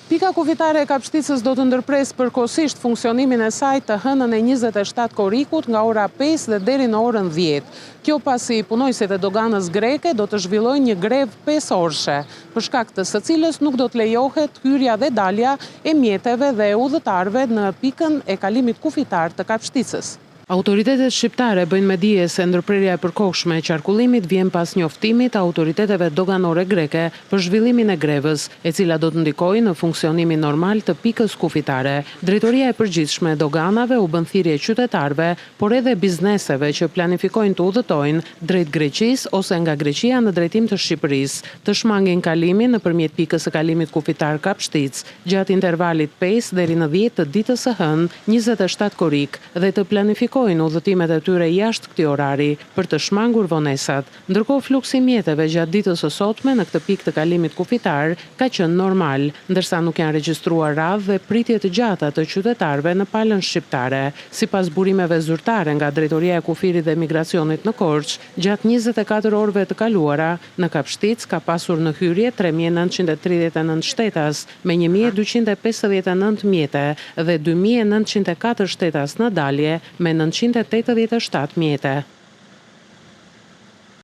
Pika kufitare e Kapshticës do të ndërpres përkohësisht funksionimin e saj të hënën e 27 korrikut nga ora 5 dhe deri në orën 10. Kjo pasi punojësit e doganës greke do të zhvillojnë një grevë 5 orëshe, për shkak të së cilës nuk do të lejohet hyrja dhe dalja e mjeteve dhe udhëtarëve në pikën e kalimit kufitar të Kapshticës. Autoritetet shqiptare bëjnë me dije se ndërprerja e përkohshme e qarkullimit vjen pas njoftimit të autoriteteve doganore greke për zhvillimin e grevës, e cila do të ndikojë në funksionimin normal të pikës kufitare. Drejtoria e përgjithshme e doganave u bën thirrje qytetarëve, por edhe bizneseve që planifikojnë të udhëtojnë drejt Greqisë ose nga Greqia në drejtim të Shqipërisë, të shmangin kalimin nëpërmjet pikës së kalimit kufitar Kapshticë gjatë intervalit 5 deri në 10 të ditës së hënë 27 korrik dhe të planifikojnë udhëtimet e tyre jashtë këtij orari për të shmangur vonesat. Ndërkohë fluksi i mjeteve gjatë ditës së sotme në këtë pikë të kalimit kufitar ka qenë normal, ndërsa nuk janë regjistruar radhë dhe pritje të gjata të qytetarëve në palën shqiptare. Sipas burimeve zyrtare nga Drejtoria e Kufirit dhe Migracionit në Korçë, gjatë 24 orëve të kaluara, në Kapshticë ka pasur në hyrje 3939 shtetas me 1259 mjete dhe 2904 shtetas në dalje me 987 mjete.